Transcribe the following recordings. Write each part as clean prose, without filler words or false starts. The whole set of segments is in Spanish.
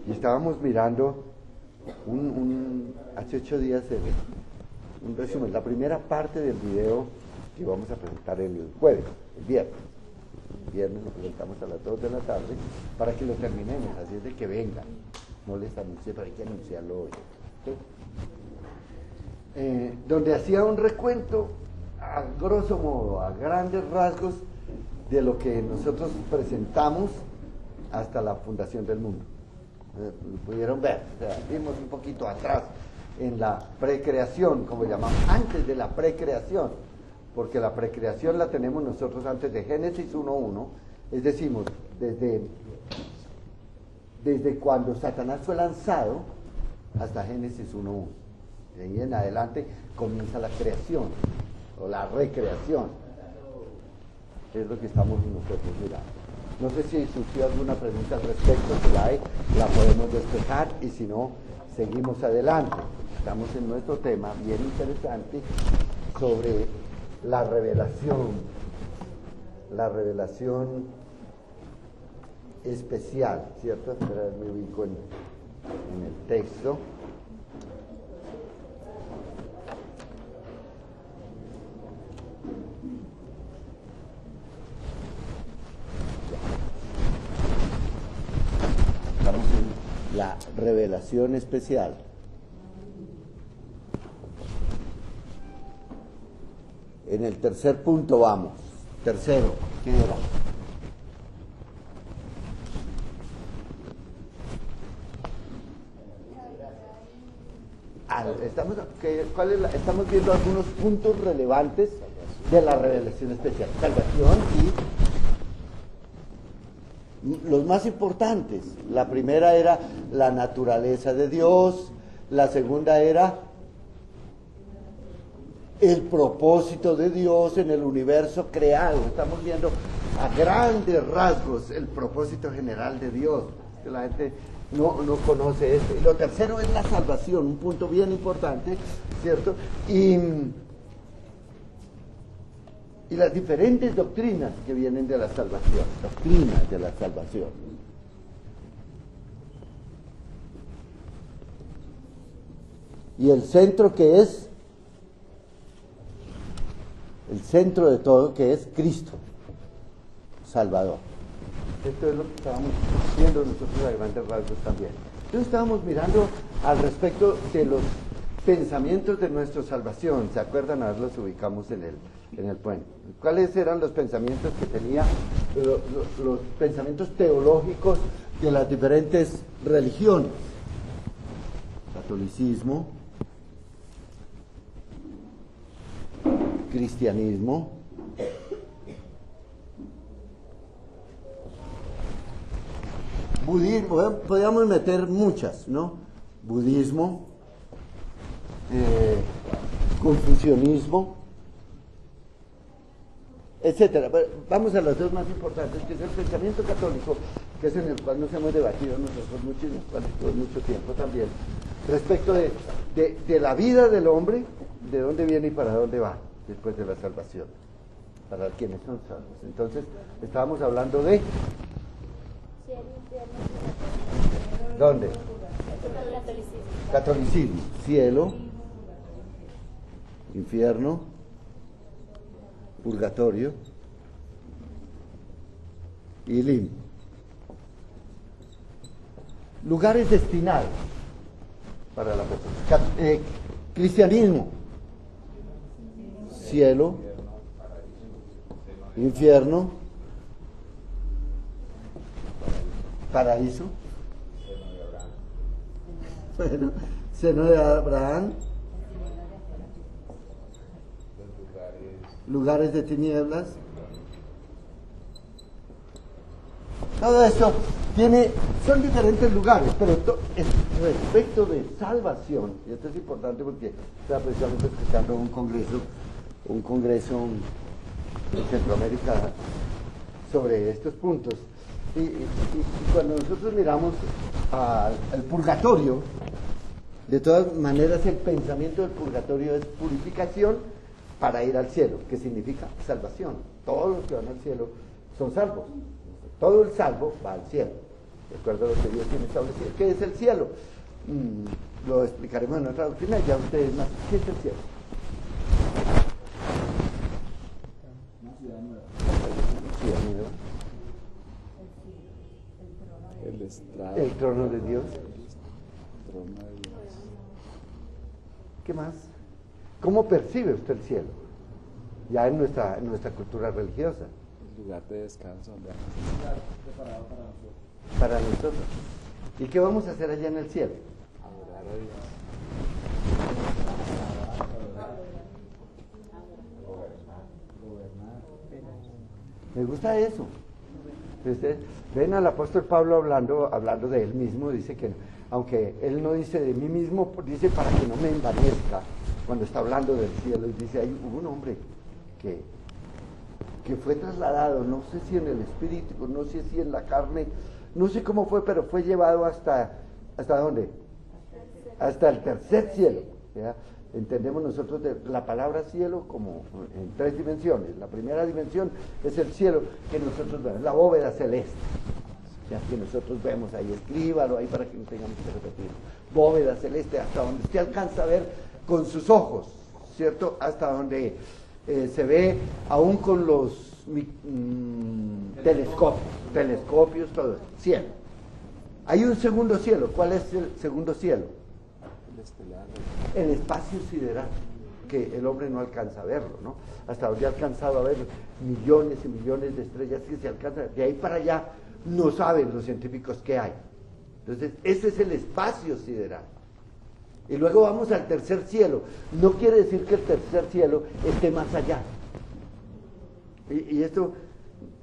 Y estábamos mirando hace 8 días un resumen, la primera parte del video que vamos a presentar el jueves, el viernes. El viernes lo presentamos a las 2 de la tarde para que lo terminemos, así es de que vengan. No les anuncié, pero hay que anunciarlo hoy. ¿Sí? Donde hacía un recuento, a grosso modo, a grandes rasgos, de lo que nosotros presentamos hasta la fundación del mundo. Lo pudieron ver, o sea, vimos un poquito atrás en la precreación, como llamamos, antes de la precreación, porque la precreación la tenemos nosotros antes de Génesis 1.1, es decir, desde cuando Satanás fue lanzado hasta Génesis 1.1. De ahí en adelante comienza la creación o la recreación. Es lo que estamos nosotros mirando. No sé si surgió alguna pregunta al respecto, si la hay, la podemos despejar y si no, seguimos adelante. Estamos en nuestro tema bien interesante sobre la revelación especial, ¿cierto? Espera, me ubico en el texto. Estamos en la revelación especial. En el tercer punto vamos. Tercero, ¿qué era? Estamos viendo algunos puntos relevantes de la revelación especial. Salvación y los más importantes. La primera era la naturaleza de Dios, la segunda era el propósito de Dios en el universo creado. Estamos viendo a grandes rasgos el propósito general de Dios, que la gente no conoce esto. Y lo tercero es la salvación, un punto bien importante, ¿cierto? Y las diferentes doctrinas que vienen de la salvación, doctrinas de la salvación. Y el centro que es, el centro de todo, que es Cristo, Salvador. Esto es lo que estábamos viendo nosotros a grandes rasgos también. Entonces estábamos mirando al respecto de los pensamientos de nuestra salvación. ¿Se acuerdan? Ahora los ubicamos en el puente. ¿Cuáles eran los pensamientos que tenía, los pensamientos teológicos de las diferentes religiones? Catolicismo, cristianismo, budismo, podríamos meter muchas, ¿no? Budismo, confucianismo, etcétera. Vamos a las dos más importantes, que es el pensamiento católico, que es en el cual nos hemos debatido nosotros mucho y en el cual estuve mucho tiempo también, respecto de la vida del hombre, de dónde viene y para dónde va después de la salvación, para quienes son salvos. Entonces, estábamos hablando de... ¿Dónde? Catolicismo. Cielo, infierno, purgatorio y limbo. Lugares destinados para la persona. Cristianismo. Cielo, infierno, paraíso, bueno, seno de Abraham, lugares de tinieblas. Todo esto son diferentes lugares, pero respecto de salvación, y esto es importante porque estaba precisamente escuchando un congreso en Centroamérica sobre estos puntos. Y cuando nosotros miramos al purgatorio, de todas maneras el pensamiento del purgatorio es purificación para ir al cielo, que significa salvación. Todos los que van al cielo son salvos. Todo el salvo va al cielo. de acuerdo a lo que Dios tiene establecido. ¿Qué es el cielo? Lo explicaremos en otra doctrina, ya ustedes más. ¿Qué es el cielo? Una ciudad nueva. Ciudad nueva. El estrado. El trono de Dios. El trono de Dios. ¿Qué más? ¿Cómo percibe usted el cielo? Ya en nuestra cultura religiosa. El lugar de descanso donde vamos a estar preparado Para para nosotros. nosotros. ¿Y qué vamos a hacer allá en el cielo? Adorar a Dios. Gobernar. Me gusta eso. Ustedes ven al apóstol Pablo hablando de él mismo, dice que, aunque él no dice de mí mismo, dice para que no me envanezca, cuando está hablando del cielo, y dice, hubo un hombre que fue trasladado, no sé si en el espíritu, no sé si en la carne, no sé cómo fue, pero fue llevado ¿hasta dónde? Hasta el tercer cielo. ¿Ya? Entendemos nosotros la palabra cielo como en 3 dimensiones. La primera dimensión es el cielo que nosotros vemos, la bóveda celeste, ya que nosotros vemos ahí, escríbalo ahí para que no tengamos que repetirlo. Bóveda celeste, hasta donde usted alcanza a ver con sus ojos, ¿cierto? Hasta donde se ve aún con los telescopios, todo eso, cielo. Hay un segundo cielo. ¿Cuál es el segundo cielo? El espacio sideral, que el hombre no alcanza a verlo, ¿no? Hasta donde ha alcanzado a ver millones y millones de estrellas que se alcanzan, de ahí para allá no saben los científicos qué hay. Entonces, ese es el espacio sideral. Y luego vamos al tercer cielo. No quiere decir que el tercer cielo esté más allá. Y esto,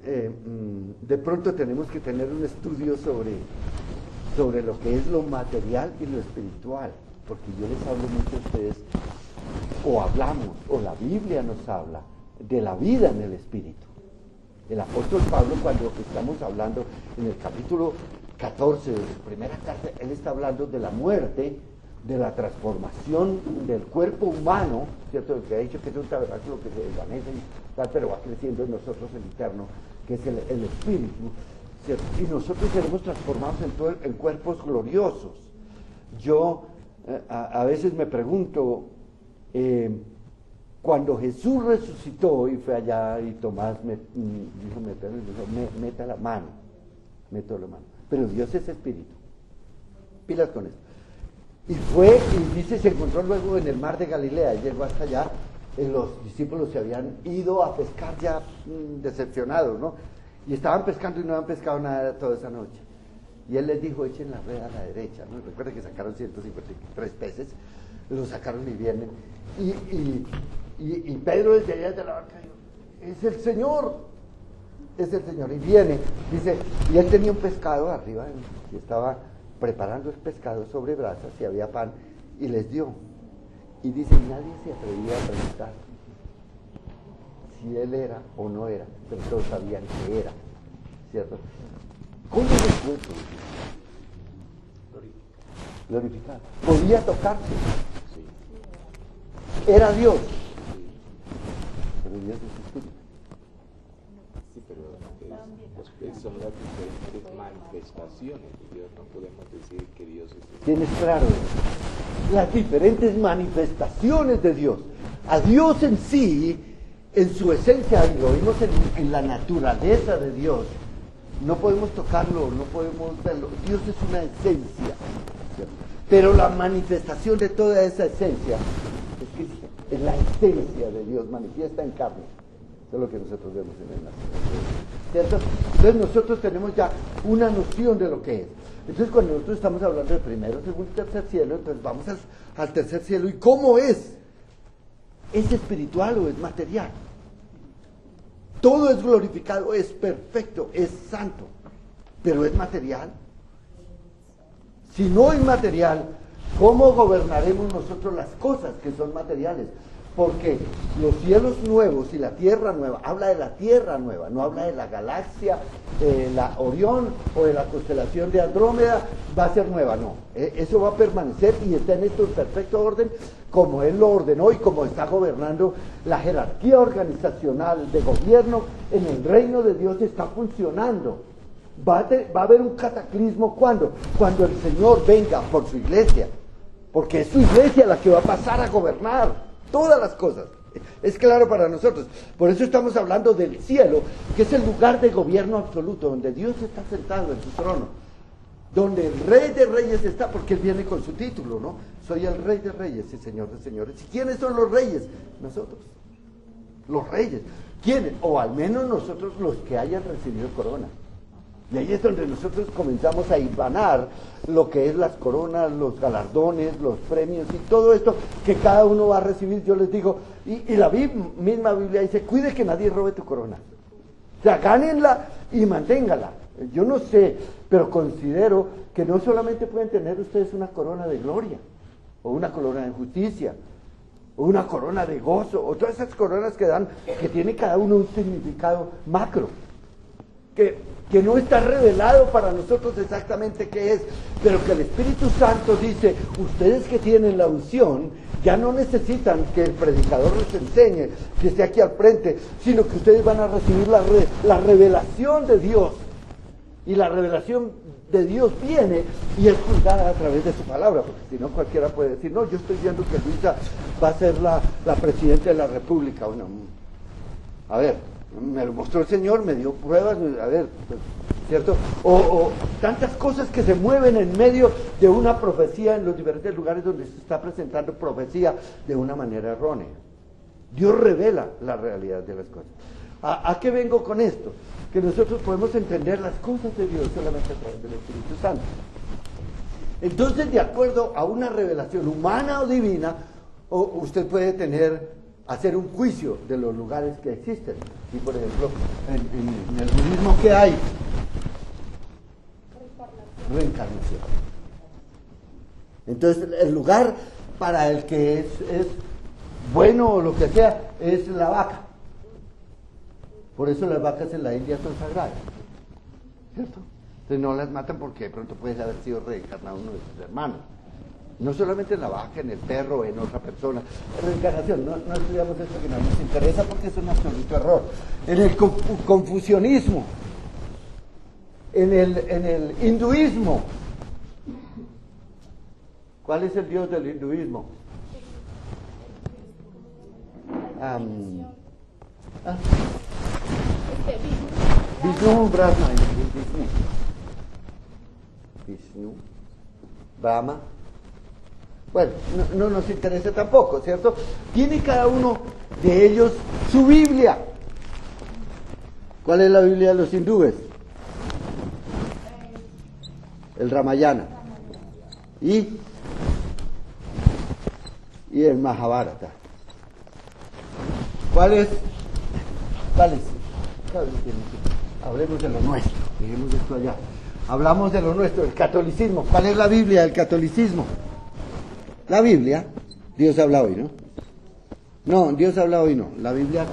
de pronto tenemos que tener un estudio sobre lo que es lo material y lo espiritual. Porque yo les hablo mucho a ustedes, o hablamos, o la Biblia nos habla de la vida en el Espíritu. El apóstol Pablo, cuando estamos hablando en el capítulo 14 de su primera carta, él está hablando de la muerte, de la transformación del cuerpo humano, ¿cierto? Que ha dicho que es un tabernáculo que se desvanece y tal, pero va creciendo en nosotros el interno, que es el Espíritu, ¿cierto? Y nosotros seremos transformados en cuerpos gloriosos. Yo a veces me pregunto, cuando Jesús resucitó y fue allá y Tomás dijo, meta la mano, meto la mano, pero Dios es espíritu, pilas con esto. Y fue, y dice, se encontró luego en el mar de Galilea, y llegó hasta allá, los discípulos se habían ido a pescar ya decepcionados, ¿no? Y estaban pescando y no habían pescado nada toda esa noche. Y él les dijo, echen la red a la derecha, ¿no? Recuerden que sacaron 153 peces, los sacaron y vienen. Y Pedro desde allá de la barca dijo, es el Señor, y viene, dice, y él tenía un pescado arriba, y estaba preparando el pescado sobre brasas, y había pan, y les dio. Y dice, nadie se atrevía a preguntar si él era o no era, pero todos sabían que era, ¿cierto? ¿Cómo era el cuerpo? Glorificado. Podía tocarse. Sí. Era Dios. Sí. Pero Dios es espíritu. Sí, pero son las diferentes manifestaciones de Dios. No podemos decir que Dios es espíritu. Tienes claro las diferentes manifestaciones de Dios. A Dios en sí, en su esencia, y lo vimos en la naturaleza de Dios. No podemos tocarlo, no podemos verlo. Dios es una esencia, ¿cierto? Pero la manifestación de toda esa esencia es la esencia de Dios, manifiesta en carne. Eso es lo que nosotros vemos en el nacimiento, ¿cierto? Entonces nosotros tenemos ya una noción de lo que es. Entonces cuando nosotros estamos hablando de primero, segundo y tercer cielo, entonces vamos al tercer cielo. ¿Y cómo es? ¿Es espiritual o es material? Todo es glorificado, es perfecto, es santo, pero es material. Si no es material, ¿cómo gobernaremos nosotros las cosas que son materiales? Porque los cielos nuevos y la tierra nueva, habla de la tierra nueva, no habla de la galaxia, de la Orión o de la constelación de Andrómeda, va a ser nueva, no. Eso va a permanecer y está en esto en perfecto orden, como Él lo ordenó y como está gobernando la jerarquía organizacional de gobierno en el reino de Dios está funcionando. Va a haber un cataclismo, ¿cuándo? Cuando el Señor venga por su iglesia, porque es su iglesia la que va a pasar a gobernar todas las cosas. Es claro para nosotros. Por eso estamos hablando del cielo, que es el lugar de gobierno absoluto, donde Dios está sentado en su trono, donde el Rey de Reyes está, porque Él viene con su título, ¿no? Soy el Rey de Reyes y Señor de Señores. ¿Y quiénes son los reyes? Nosotros, los reyes. ¿Quiénes? O al menos nosotros los que hayan recibido corona. Y ahí es donde nosotros comenzamos a hilvanar lo que es las coronas, los galardones, los premios y todo esto que cada uno va a recibir. Yo les digo, y la misma Biblia dice, cuide que nadie robe tu corona. O sea, gánenla y manténgala. Yo no sé, pero considero que no solamente pueden tener ustedes una corona de gloria, o una corona de justicia, o una corona de gozo, o todas esas coronas que dan, que tiene cada uno un significado macro, que no está revelado para nosotros exactamente qué es, pero que el Espíritu Santo dice, ustedes que tienen la unción, ya no necesitan que el predicador les enseñe, que esté aquí al frente, sino que ustedes van a recibir la revelación de Dios. Y la revelación de Dios viene y es juzgada a través de su palabra, porque si no cualquiera puede decir, no, yo estoy viendo que Luisa va a ser la presidenta de la República. Bueno, a ver, me lo mostró el Señor, me dio pruebas, a ver, ¿cierto? O tantas cosas que se mueven en medio de una profecía en los diferentes lugares donde se está presentando profecía de una manera errónea. Dios revela la realidad de las cosas. ¿A qué vengo con esto? Que nosotros podemos entender las cosas de Dios solamente a través del Espíritu Santo. Entonces, de acuerdo a una revelación humana o divina, usted puede hacer un juicio de los lugares que existen. Y por ejemplo, en el budismo, ¿qué hay? Reencarnación. Entonces, el lugar para el que es bueno o lo que sea es la vaca. Por eso las vacas en la India son sagradas, ¿cierto? Entonces no las matan porque de pronto puede haber sido reencarnado uno de sus hermanos. No solamente en la vaca, en el perro, en otra persona. Reencarnación, no estudiamos esto que no nos interesa porque es un absoluto error. En el confucianismo, en el hinduismo. ¿Cuál es el dios del hinduismo? Vishnu, Brahma, Vishnu, Brahma. Bueno, no nos interesa tampoco, ¿cierto? Tiene cada uno de ellos su Biblia. ¿Cuál es la Biblia de los hindúes? El Ramayana. Y el Mahabharata. ¿Cuál es? Hablemos de lo nuestro, dejemos esto allá. Hablamos de lo nuestro, el catolicismo. ¿Cuál es la Biblia del catolicismo? La Biblia. Dios habla hoy, ¿no? No, Dios habla hoy no. La Biblia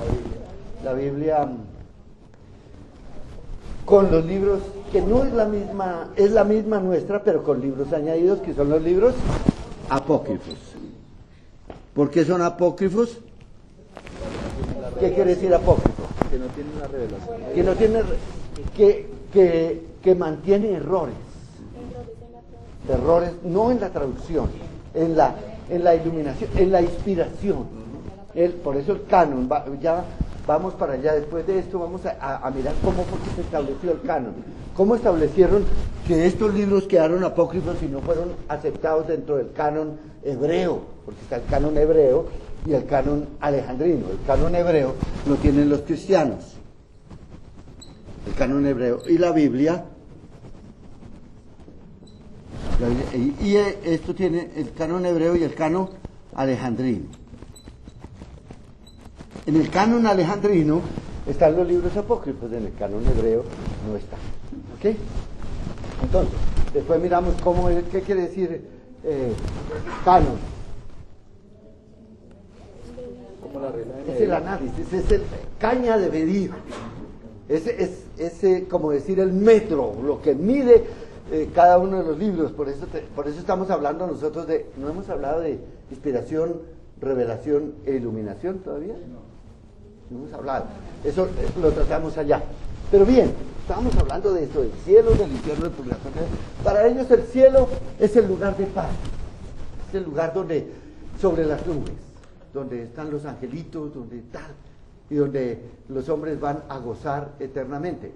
con los libros, que no es la misma nuestra, pero con libros añadidos, que son los libros apócrifos. ¿Por qué son apócrifos? ¿Qué quiere decir apócrifo? Que no tiene una revelación. Que no tiene, que mantiene errores. Errores, no en la traducción, en la iluminación, en la inspiración. Por eso el canon, ya vamos para allá, después de esto vamos a mirar cómo fue que se estableció el canon. Cómo establecieron que estos libros quedaron apócrifos y no fueron aceptados dentro del canon hebreo, porque está el canon hebreo y el canon alejandrino. El canon hebreo lo tienen los cristianos, el canon hebreo, y la Biblia, y esto tiene el canon hebreo y el canon alejandrino. En el canon alejandrino están los libros apócrifos, en el canon hebreo no están. ¿Ok? Entonces, después miramos qué quiere decir canon. Es el análisis, es el caña de medir. Es como decir el metro, lo que mide cada uno de los libros. Por eso estamos hablando nosotros no hemos hablado de inspiración, revelación e iluminación todavía. No hemos hablado. Eso lo tratamos allá. Pero bien, Estábamos hablando de eso, del cielo, del infierno, del purgatorio. Para ellos el cielo es el lugar de paz, es el lugar donde, sobre las nubes, donde están los angelitos, donde tal, y donde los hombres van a gozar eternamente.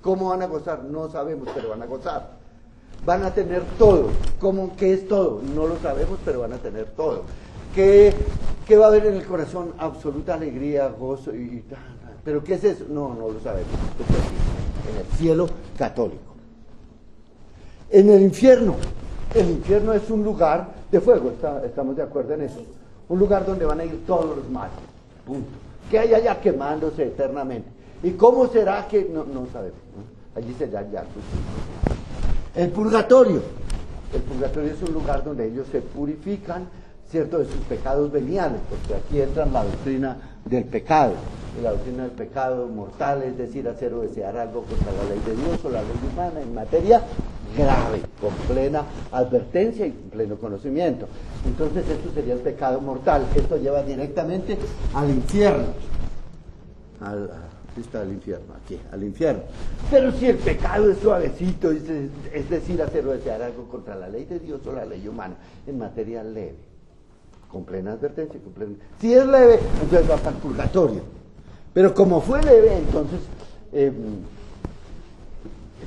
¿Cómo van a gozar? No sabemos, pero van a gozar. Van a tener todo. ¿Cómo? ¿Qué es todo? No lo sabemos, pero van a tener todo. ¿Qué va a haber en el corazón? Absoluta alegría, gozo y tal. ¿Pero qué es eso? No lo sabemos. En el cielo católico. En el infierno es un lugar de fuego, estamos de acuerdo en eso. Un lugar donde van a ir todos los males. Punto. Que hay allá quemándose eternamente. ¿Y cómo será que? No sabemos, ¿no? Allí será ya. El purgatorio. El purgatorio es un lugar donde ellos se purifican, ¿cierto?, de sus pecados veniales, porque aquí entra la doctrina del pecado. Y la doctrina del pecado mortal, es decir, hacer o desear algo contra la ley de Dios o la ley humana en materia grave, con plena advertencia y pleno conocimiento. Entonces esto sería el pecado mortal. Esto lleva directamente al infierno. Aquí está el infierno, aquí, al infierno. Pero si el pecado es suavecito, es decir, hacer o desear algo contra la ley de Dios o la ley humana en materia leve, con plena advertencia, si es leve, entonces va para el purgatorio. Pero como fue leve, entonces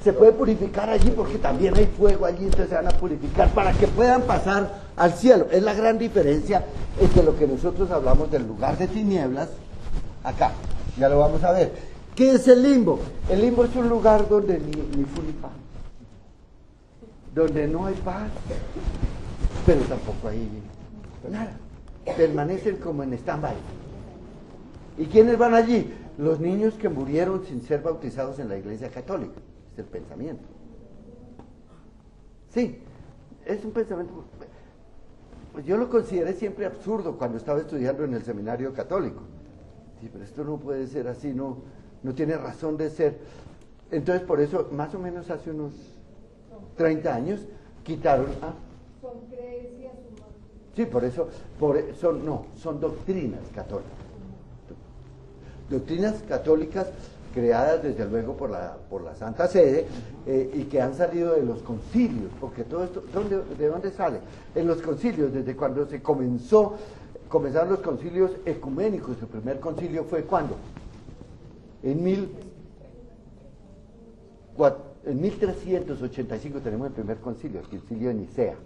se puede purificar allí, porque también hay fuego allí, entonces se van a purificar para que puedan pasar al cielo. Es la gran diferencia entre lo que nosotros hablamos del lugar de tinieblas, acá, ya lo vamos a ver. ¿Qué es el limbo? El limbo es un lugar donde ni fu ni fa, donde no hay paz, pero tampoco hay nada. Permanecen como en stand-by. ¿Y quiénes van allí? Los niños que murieron sin ser bautizados en la Iglesia Católica. Es el pensamiento. Sí, es un pensamiento. Pues yo lo consideré siempre absurdo cuando estaba estudiando en el seminario católico. Sí, pero esto no puede ser así, no tiene razón de ser. Entonces, por eso, más o menos hace unos 30 años, quitaron a... Son creencias humanas. Sí, por eso, son doctrinas católicas. Doctrinas católicas creadas desde luego por la Santa Sede y que han salido de los concilios, porque todo esto, ¿de dónde sale? En los concilios, desde cuando comenzaron los concilios ecuménicos. El primer concilio fue ¿cuándo? En 1385 tenemos el primer concilio, el concilio de Nicea,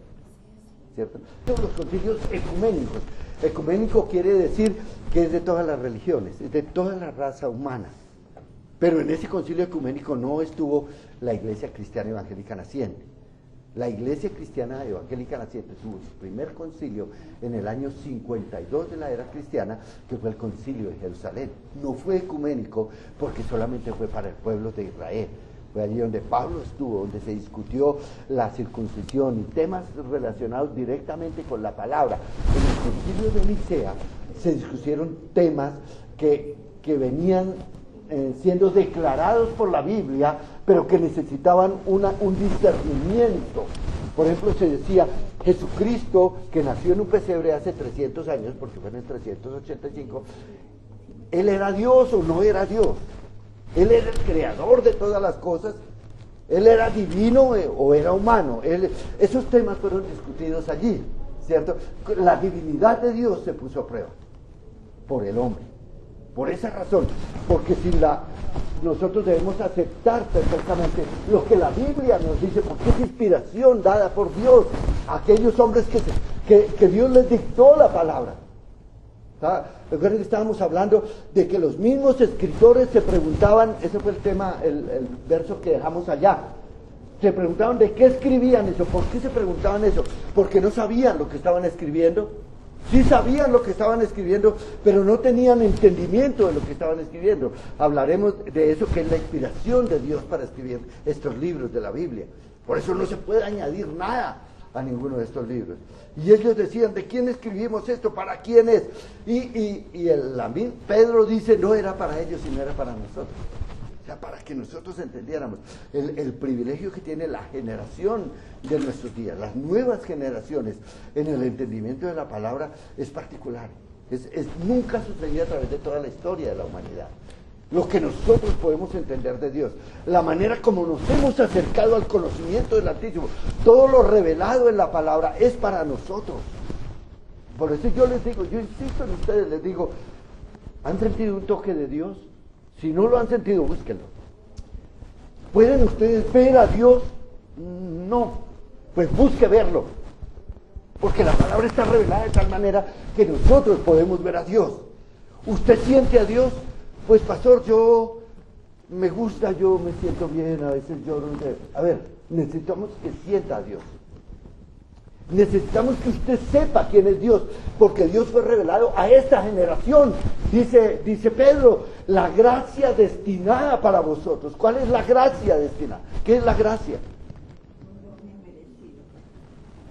¿cierto? Todos los concilios ecuménicos. Ecuménico quiere decir que es de todas las religiones, es de toda la raza humana. Pero en ese concilio ecuménico no estuvo la Iglesia Cristiana Evangélica Naciente. La Iglesia Cristiana Evangélica Naciente tuvo su primer concilio en el año 52 de la era cristiana, que fue el concilio de Jerusalén. No fue ecuménico porque solamente fue para el pueblo de Israel. Fue allí donde Pablo estuvo, donde se discutió la circuncisión y temas relacionados directamente con la palabra. En el concilio de Nicea se discutieron temas que venían siendo declarados por la Biblia, pero que necesitaban un discernimiento. Por ejemplo, se decía, Jesucristo, que nació en un pesebre hace 300 años, porque fue en el 385, ¿él era Dios o no era Dios? ¿Él era el creador de todas las cosas? ¿Él era divino o era humano? Esos temas fueron discutidos allí, ¿cierto? La divinidad de Dios se puso a prueba por el hombre. Por esa razón, porque nosotros debemos aceptar perfectamente lo que la Biblia nos dice, porque es inspiración dada por Dios a aquellos hombres que Dios les dictó la palabra. Recuerden que estábamos hablando de que los mismos escritores se preguntaban, ese fue el tema, el verso que dejamos allá, se preguntaban de qué escribían eso. ¿Por qué se preguntaban eso? Porque no sabían lo que estaban escribiendo. Sí sabían lo que estaban escribiendo, pero no tenían entendimiento de lo que estaban escribiendo. Hablaremos de eso, que es la inspiración de Dios para escribir estos libros de la Biblia. Por eso no se puede añadir nada a ninguno de estos libros. Y ellos decían, ¿de quién escribimos esto? ¿Para quién es? Y Pedro dice, no era para ellos, sino era para nosotros. O sea, para que nosotros entendiéramos el privilegio que tiene la generación de nuestros días, las nuevas generaciones en el entendimiento de la palabra es particular. Nunca sucedió a través de toda la historia de la humanidad. lo que nosotros podemos entender de Dios, la manera como nos hemos acercado al conocimiento del Altísimo, todo lo revelado en la palabra es para nosotros. Por eso yo les digo, yo insisto en ustedes, les digo, ¿han sentido un toque de Dios? Si no lo han sentido, búsquenlo. ¿Pueden ustedes ver a Dios? No, pues busque verlo, porque la palabra está revelada de tal manera que nosotros podemos ver a Dios. ¿Usted siente a Dios? Pues pastor, yo me gusta, yo me siento bien, a veces lloro. A ver, necesitamos que sienta a Dios. Necesitamos que usted sepa quién es Dios, porque Dios fue revelado a esta generación. Dice Pedro, la gracia destinada para vosotros. ¿Cuál es la gracia destinada? ¿Qué es la gracia?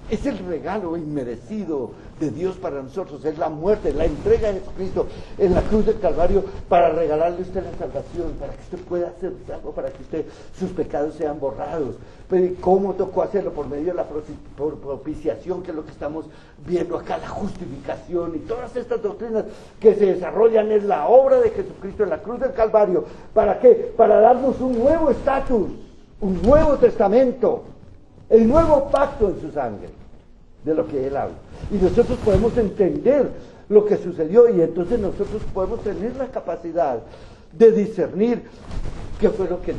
Es el regalo inmerecido de Dios para nosotros, es la muerte, la entrega de Jesucristo en la cruz del Calvario para regalarle a usted la salvación, para que usted pueda hacer salvo, para que sus pecados sean borrados. Pero ¿cómo tocó hacerlo? Por medio de la propiciación, que es lo que estamos viendo acá, la justificación y todas estas doctrinas que se desarrollan es la obra de Jesucristo en la cruz del Calvario. ¿Para qué? Para darnos un nuevo estatus, un nuevo testamento, el nuevo pacto en su sangre, de lo que él habla. Y nosotros podemos entender lo que sucedió, y entonces nosotros podemos tener la capacidad de discernir qué fue lo que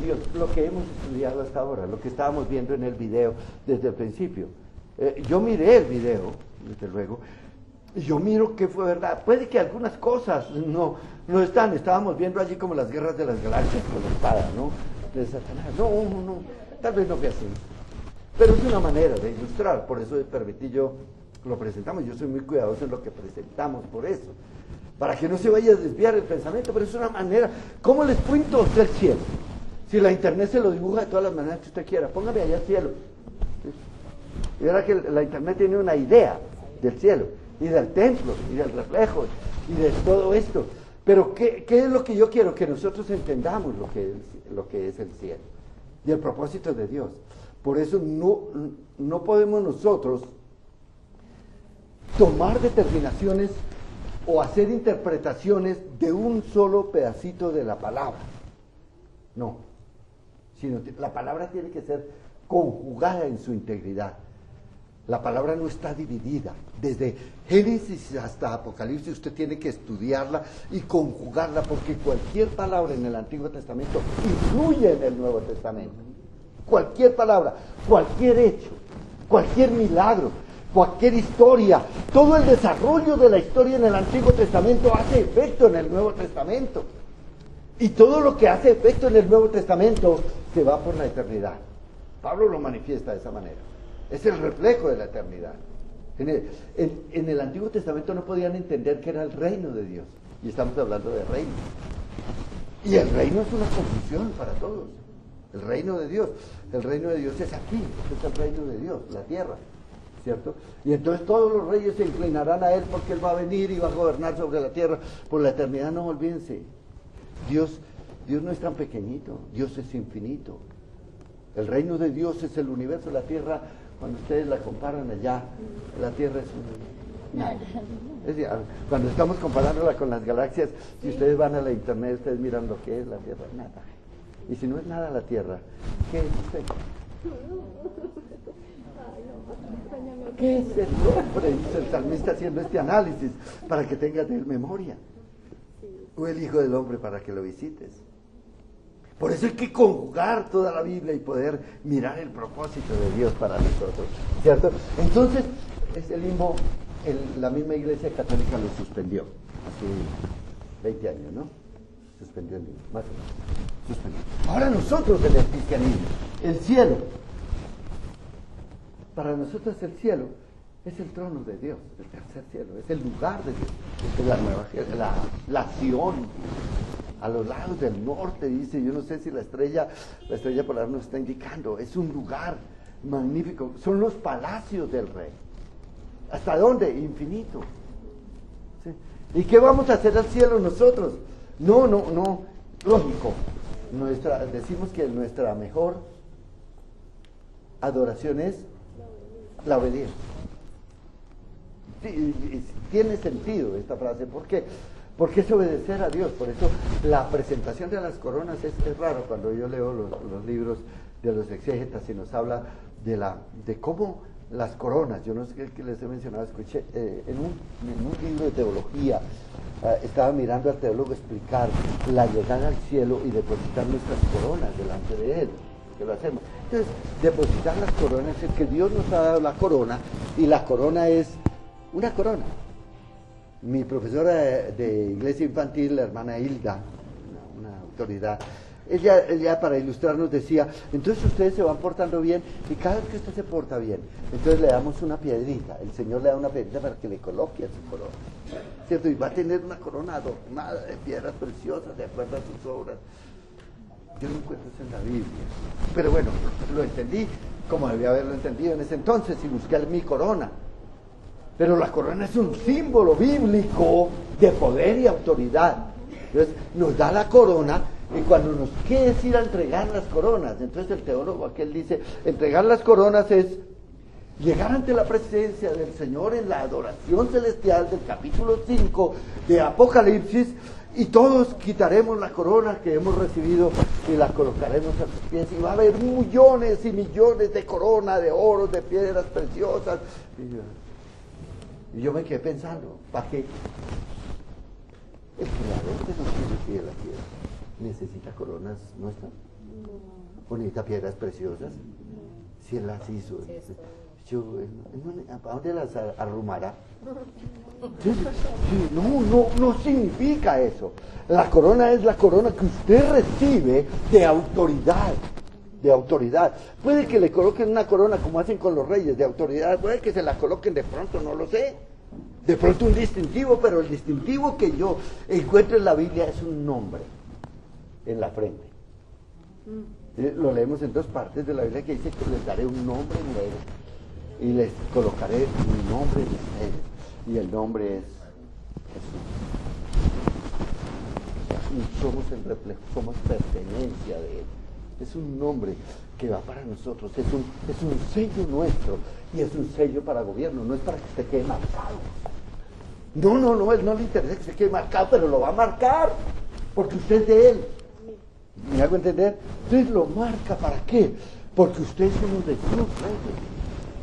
hemos estudiado hasta ahora, lo que estábamos viendo en el video desde el principio. Yo miré el video, desde luego, y yo miro que fue verdad. Puede que algunas cosas no estábamos viendo allí como las guerras de las galaxias con la espada, ¿no? De Satanás. No, tal vez no fue así. Pero es una manera de ilustrar, por eso permití yo lo presentamos. Yo soy muy cuidadoso en lo que presentamos, por eso, para que no se vaya a desviar el pensamiento, pero es una manera. ¿Cómo les cuento a usted el cielo? Si la internet se lo dibuja de todas las maneras que usted quiera, póngame allá el cielo. Y verá que la internet tiene una idea del cielo, y del templo, y del reflejo, y de todo esto. Pero ¿qué es lo que yo quiero? Que nosotros entendamos lo que es el cielo, y el propósito de Dios. Por eso no podemos nosotros tomar determinaciones o hacer interpretaciones de un solo pedacito de la palabra. No, sino la palabra tiene que ser conjugada en su integridad. La palabra no está dividida. Desde Génesis hasta Apocalipsis usted tiene que estudiarla y conjugarla, porque cualquier palabra en el Antiguo Testamento influye en el Nuevo Testamento. Cualquier palabra, cualquier hecho, cualquier milagro, cualquier historia, todo el desarrollo de la historia en el Antiguo Testamento hace efecto en el Nuevo Testamento. Y todo lo que hace efecto en el Nuevo Testamento se va por la eternidad. Pablo lo manifiesta de esa manera. Es el reflejo de la eternidad. En el Antiguo Testamento no podían entender que era el reino de Dios. Y estamos hablando de reino. Y el reino es una confusión para todos. El reino de Dios. El reino de Dios es aquí. Es el reino de Dios, la tierra. ¿Cierto? Y entonces todos los reyes se inclinarán a Él, porque Él va a venir y va a gobernar sobre la tierra por la eternidad. No, olvídense. Dios no es tan pequeñito. Dios es infinito. El reino de Dios es el universo. La tierra, cuando ustedes la comparan allá, la tierra es nada. Es decir, cuando estamos comparándola con las galaxias, si ustedes van a la internet, ustedes miran lo que es la tierra, nada. Y si no es nada la tierra, ¿qué es usted? ¿Qué es el hombre? Dice el salmista haciendo este análisis para que tengas de él memoria. O el Hijo del Hombre para que lo visites. Por eso hay que conjugar toda la Biblia y poder mirar el propósito de Dios para nosotros, ¿cierto? Entonces, ese limbo, la misma Iglesia Católica lo suspendió hace 20 años, ¿no? Suspendió el limbo, más o menos. Suspendió. Ahora nosotros en el cristianismo, el cielo, para nosotros el cielo es el trono de Dios, el tercer cielo, es el lugar de Dios, es la nueva, la Sion, a los lados del norte, dice. Yo no sé si la estrella polar nos está indicando, es un lugar magnífico, son los palacios del rey. ¿Hasta dónde? Infinito. ¿Sí? ¿Y qué vamos a hacer al cielo nosotros? No, lógico, decimos que nuestra mejor adoración es la obediencia. Tiene sentido esta frase, ¿por qué? Porque es obedecer a Dios. Por eso la presentación de las coronas es raro cuando yo leo los libros de los exégetas y nos habla de cómo las coronas, yo no sé qué les he mencionado, escuché en un libro de teología, estaba mirando al teólogo explicar la llegada al cielo y depositar nuestras coronas delante de él, que lo hacemos. Entonces, depositar las coronas es que Dios nos ha dado la corona, y la corona es una corona. Mi profesora de iglesia infantil, la hermana Hilda, una autoridad, ella para ilustrarnos decía, entonces ustedes se van portando bien, y cada vez que usted se porta bien, entonces le damos una piedrita, el Señor le da una piedrita para que le coloque a su corona, ¿cierto? Y va a tener una corona adornada de piedras preciosas de acuerdo a sus obras. Yo no encuentro eso en la Biblia, pero bueno, lo entendí como debía haberlo entendido en ese entonces, y busqué mi corona. Pero la corona es un símbolo bíblico de poder y autoridad. Entonces nos da la corona, y cuando nos quiere decir a entregar las coronas, entonces el teólogo aquel dice, entregar las coronas es llegar ante la presencia del Señor en la adoración celestial del capítulo 5 de Apocalipsis, y todos quitaremos la corona que hemos recibido y la colocaremos a sus pies, y va a haber millones y millones de coronas, de oro, de piedras preciosas. Y yo me quedé pensando, ¿para qué? El creador que nos tiene pie de la tierra necesita coronas nuestras, o necesita piedras preciosas, si él las hizo. ¿A dónde las arrumará? No significa eso. La corona es la corona que usted recibe de autoridad. De autoridad. Puede que le coloquen una corona como hacen con los reyes, de autoridad, puede que se la coloquen de pronto, no lo sé. De pronto un distintivo, pero el distintivo que yo encuentro en la Biblia es un nombre en la frente. Lo leemos en dos partes de la Biblia que dice que les daré un nombre nuevo y les colocaré un nombre en ustedes, y el nombre es Jesús. Somos el reflejo, somos pertenencia de Él. Es un nombre que va para nosotros, es un sello nuestro, y es un sello para gobierno, no es para que se quede marcado. No, Él no le interesa que se quede marcado, pero lo va a marcar, porque usted es de Él. ¿Me hago entender? Entonces lo marca, ¿para qué? Porque usted es uno de sus reyes.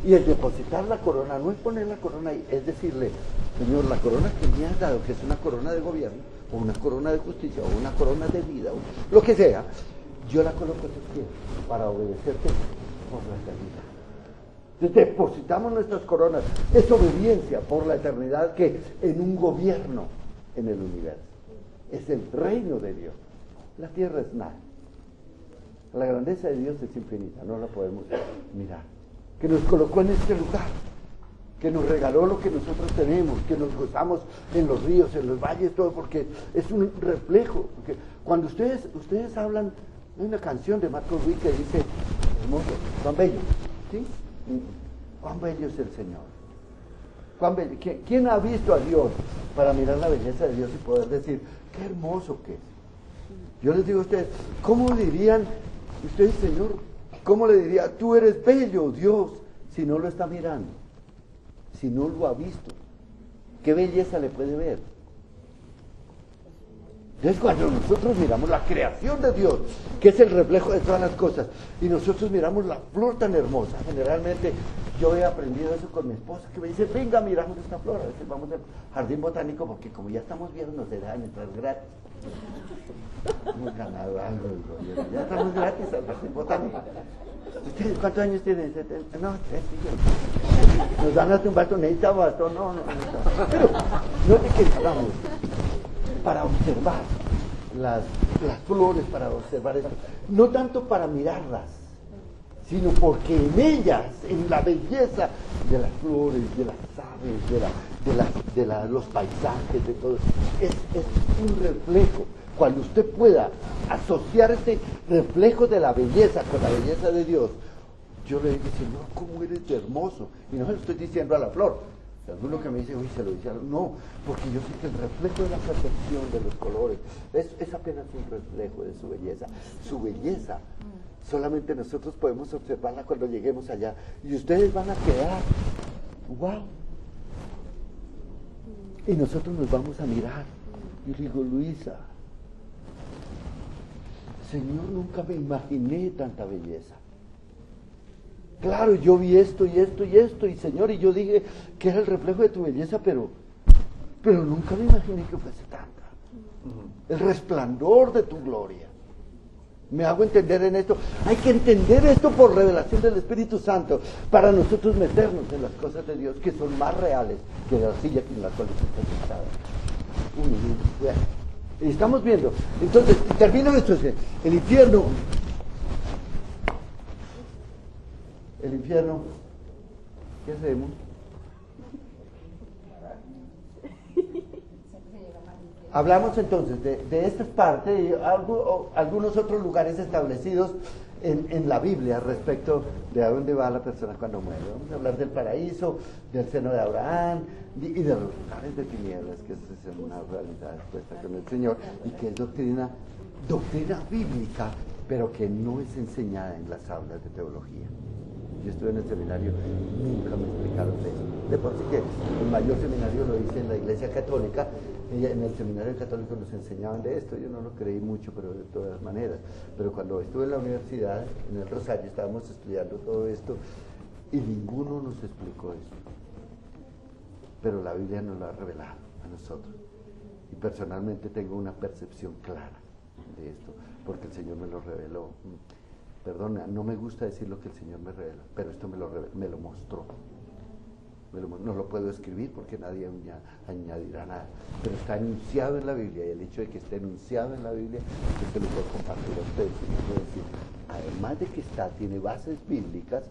Y el depositar la corona no es poner la corona ahí, es decirle, Señor, la corona que me has dado, que es una corona de gobierno, o una corona de justicia, o una corona de vida, o lo que sea, yo la coloco a tus pies para obedecerte por la eternidad. Entonces depositamos nuestras coronas, es obediencia por la eternidad, que en un gobierno en el universo. Es el reino de Dios. La tierra es nada. La grandeza de Dios es infinita, no la podemos mirar. Que nos colocó en este lugar, que nos regaló lo que nosotros tenemos, que nos gozamos en los ríos, en los valles, todo, porque es un reflejo. Porque cuando ustedes hablan, hay una canción de Marcos Witt que dice, hermoso, cuán bello, ¿sí? Cuán bello es el Señor. Cuán bello. ¿Quién ha visto a Dios para mirar la belleza de Dios y poder decir, qué hermoso que es? Yo les digo a ustedes, ¿cómo dirían ustedes, Señor? ¿Cómo le diría, tú eres bello, Dios, si no lo está mirando? Si no lo ha visto, ¿qué belleza le puede ver? Entonces cuando nosotros miramos la creación de Dios, que es el reflejo de todas las cosas, y nosotros miramos la flor tan hermosa, generalmente yo he aprendido eso con mi esposa, que me dice, venga, miramos esta flor, a veces vamos al jardín botánico, porque como ya estamos viejos nos dejan entrar gratis. Hemos ganado algo del gobierno, ya estamos gratis al jardín botánico. ¿Ustedes cuántos años tienen? No, 3 millones. Nos dan hasta un bastón, necesita bastón, no. Pero no de que vamos para observar las flores, para observar esto, no tanto para mirarlas, sino porque en ellas, en la belleza de las flores, de las aves, de los paisajes, de todo, es un reflejo. Cuando usted pueda asociar este reflejo de la belleza con la belleza de Dios, yo le digo, Señor, ¿cómo eres de hermoso? Y no se lo estoy diciendo a la flor. Alguno que me dice, uy, se lo dice a la... No, porque yo sé que el reflejo de la perfección de los colores es apenas un reflejo de su belleza. Su belleza, solamente nosotros podemos observarla cuando lleguemos allá. Y ustedes van a quedar, wow. Y nosotros nos vamos a mirar Yo le digo, Luisa, Señor, nunca me imaginé tanta belleza. Claro, yo vi esto y esto y esto, y Señor, y yo dije que era el reflejo de tu belleza, pero nunca me imaginé que fuese tanta. El resplandor de tu gloria. Me hago entender en esto. Hay que entender esto por revelación del Espíritu Santo para nosotros meternos en las cosas de Dios que son más reales que la silla en la cual estás sentada. Bueno, y estamos viendo. Entonces, termino esto. El infierno, ¿qué hacemos? Hablamos entonces de estas partes y algunos otros lugares establecidos en la Biblia respecto de a dónde va la persona cuando muere. Vamos a hablar del paraíso, del seno de Abraham y de los lugares de tinieblas, que es una realidad expuesta con el Señor y que es doctrina bíblica, pero que no es enseñada en las aulas de teología. Yo estuve en el seminario, nunca me explicaron de eso. De por sí que el mayor seminario lo hice en la Iglesia Católica, y en el seminario católico nos enseñaban de esto, yo no lo creí mucho, pero de todas maneras. Pero cuando estuve en la universidad, en el Rosario, estábamos estudiando todo esto y ninguno nos explicó eso. Pero la Biblia nos lo ha revelado a nosotros. Y personalmente tengo una percepción clara de esto, porque el Señor me lo reveló. Perdona, no me gusta decir lo que el Señor me revela, pero esto me lo mostró. No lo puedo escribir porque nadie añadirá nada, pero está enunciado en la Biblia, y el hecho de que esté enunciado en la Biblia, yo se lo puedo compartir a ustedes. Y les puedo decir, además de que tiene bases bíblicas,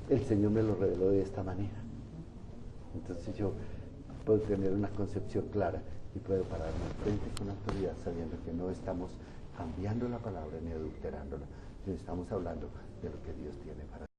el Señor me lo reveló de esta manera. Entonces yo puedo tener una concepción clara y puedo pararme al frente con autoridad, sabiendo que no estamos cambiando la palabra ni adulterándola, sino estamos hablando de lo que Dios tiene para nosotros.